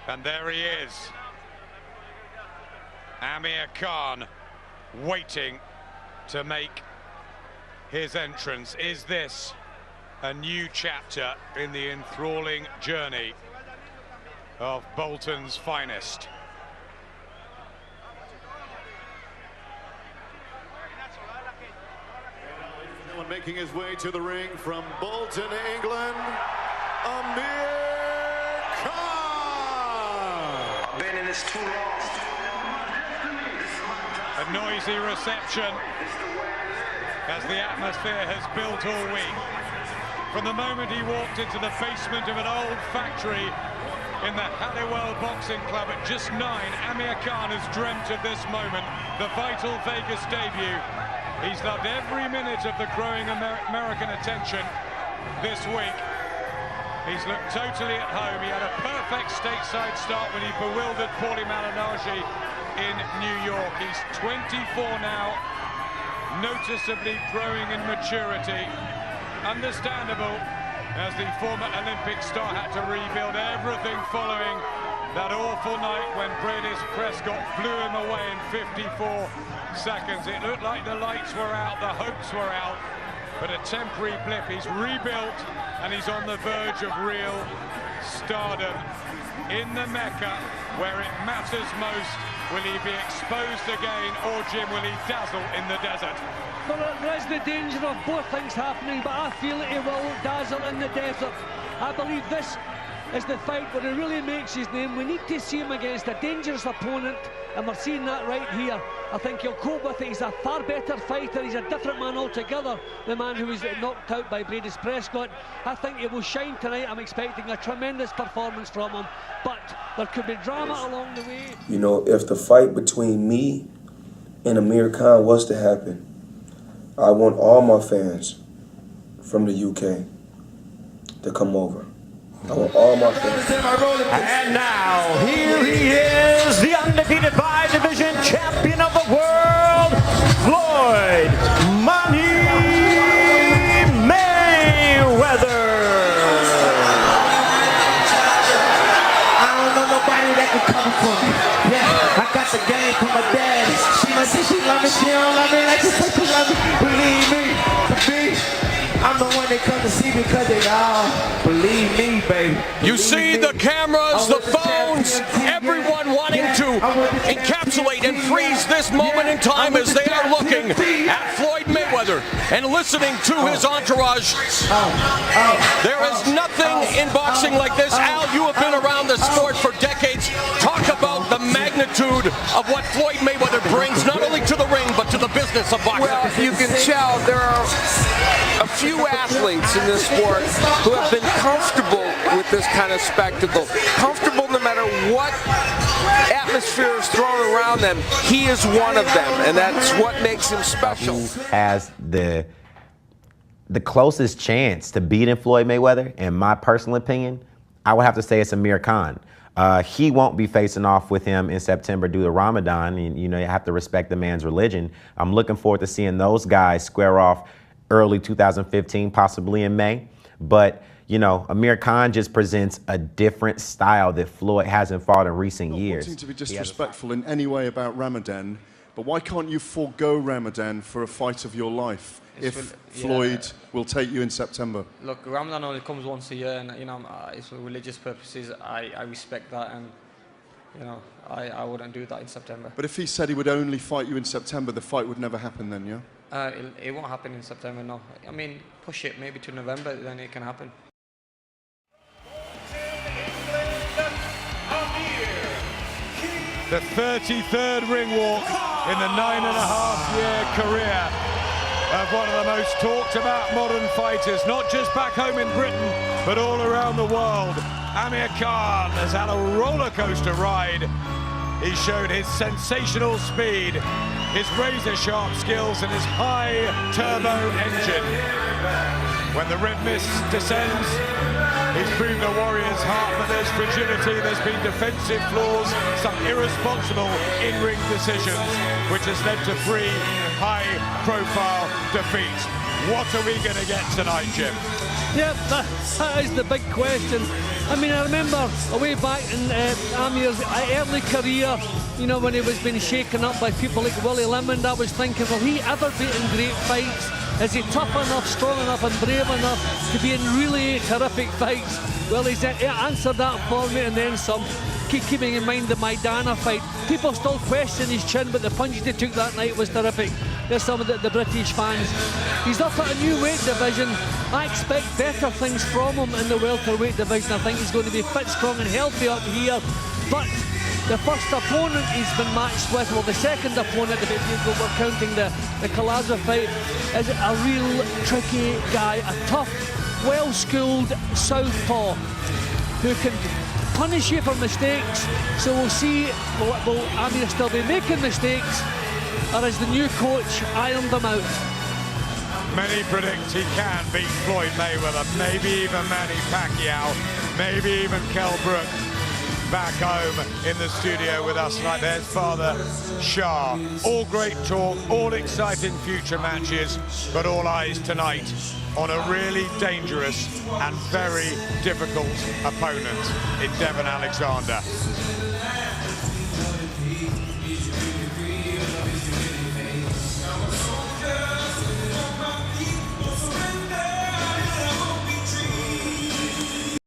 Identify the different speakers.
Speaker 1: And there he is, Amir Khan, waiting to make his entrance. Is this a new chapter in the enthralling journey of Bolton's finest?
Speaker 2: Making his way to the ring from Bolton, England, Amir Khan.
Speaker 3: Been in this too long.
Speaker 1: A noisy reception as the atmosphere has built all week. From the moment he walked into the basement of an old factory in the Halliwell Boxing Club at just 9, Amir Khan has dreamt of this moment, the vital Vegas debut. He's loved every minute of the growing American attention this week. He's looked totally at home. He had a perfect stateside start when he bewildered Paulie Malignaggi in New York. He's 24 now, noticeably growing in maturity. Understandable, as the former Olympic star had to rebuild everything following that awful night when Bradis Prescott blew him away in 54 seconds. It looked like the lights were out, the hopes were out, but a temporary blip. He's rebuilt and he's on the verge of real stardom. In the Mecca, where it matters most, will he be exposed again, or Jim, will he dazzle in the desert?
Speaker 4: Well, there is the danger of both things happening, but I feel that he will dazzle in the desert. I believe this is the fight where he really makes his name. We need to see him against a dangerous opponent, and we're seeing that right here. I think he'll cope with it. He's a far better fighter. He's a different man altogether, the man who was knocked out by Bradis Prescott. I think he will shine tonight. I'm expecting a tremendous performance from him, but there could be drama along the way.
Speaker 5: You know, if the fight between me and Amir Khan was to happen, I want all my fans from the UK to come over. I want all my fans.
Speaker 6: And now, here he is, the undefeated by-division champion of the world, Floyd Money Mayweather.
Speaker 7: I don't know nobody that can come for me. Yeah, I got the game from my daddy. She might say she love me, she don't love me like she said she love me. Believe me, I'm the one they come to see because they all believe me, baby.
Speaker 6: You see the cameras, the phones, everyone wanting to encapsulate and freeze this moment in time as they are looking at Floyd Mayweather and listening to his entourage. There is nothing in boxing like this. Al, you have been around the sport for decades. Talk about the magnitude of what Floyd Mayweather brings, not only to the ring, but to the business of boxing.
Speaker 8: Well, you can tell there are a few athletes in this sport who have been comfortable with this kind of spectacle. Comfortable no matter what atmosphere is thrown around them. He is one of them, and that's what makes him special.
Speaker 9: As the closest chance to beating Floyd Mayweather, in my personal opinion, I would have to say it's Amir Khan. He won't be facing off with him in September due to Ramadan, and you know, you have to respect the man's religion. I'm looking forward to seeing those guys square off early 2015, possibly in May. But, you know, Amir Khan just presents a different style that Floyd hasn't fought in recent years.
Speaker 2: Not wanting to be disrespectful in any way about Ramadan, but why can't you forego Ramadan for a fight of your life if Floyd will take you in September?
Speaker 10: Look, Ramadan only comes once a year, and you know, it's for religious purposes. I respect that, and you know, I wouldn't do that in September.
Speaker 2: But if he said he would only fight you in September, the fight would never happen then, yeah?
Speaker 10: It won't happen in September, no. I mean, push it maybe to November, then it can happen.
Speaker 1: The 33rd ring walk in the 9.5-year career of one of the most talked about modern fighters, not just back home in Britain, but all around the world. Amir Khan has had a roller coaster ride. He showed his sensational speed, his razor-sharp skills, and his high turbo engine. When the rim mist descends, he's proven a warrior's heart, but there's fragility, there's been defensive flaws, some irresponsible in-ring decisions, which has led to 3 high-profile defeats. What are we going to get tonight, Jim?
Speaker 4: Yeah, that is the big question. I mean, I remember way back in Amir's early career, you know, when he was being shaken up by people like Willie Lemond, I was thinking, will he ever be in great fights? Is he tough enough, strong enough and brave enough to be in really terrific fights? Well, he answered that for me and then some. Keeping in mind the Maidana fight, people still question his chin, but the punch he took that night was terrific. There's some of the British fans. He's up at a new weight division. I expect better things from him in the welterweight division. I think he's going to be fit, strong and healthy up here. But the first opponent he's been matched with, well, the second opponent, if we're counting the Khalazov fight, is a real tricky guy, a tough, well-schooled southpaw who can punish you for mistakes. So we'll see, will Amir still be making mistakes, or has the new coach ironed them out?
Speaker 1: Many predict he can beat Floyd Mayweather, maybe even Manny Pacquiao, maybe even Kell Brook back home in the studio with us tonight. There's Father Shah. All great talk, all exciting future matches, but all eyes tonight on a really dangerous and very difficult opponent in Devon Alexander.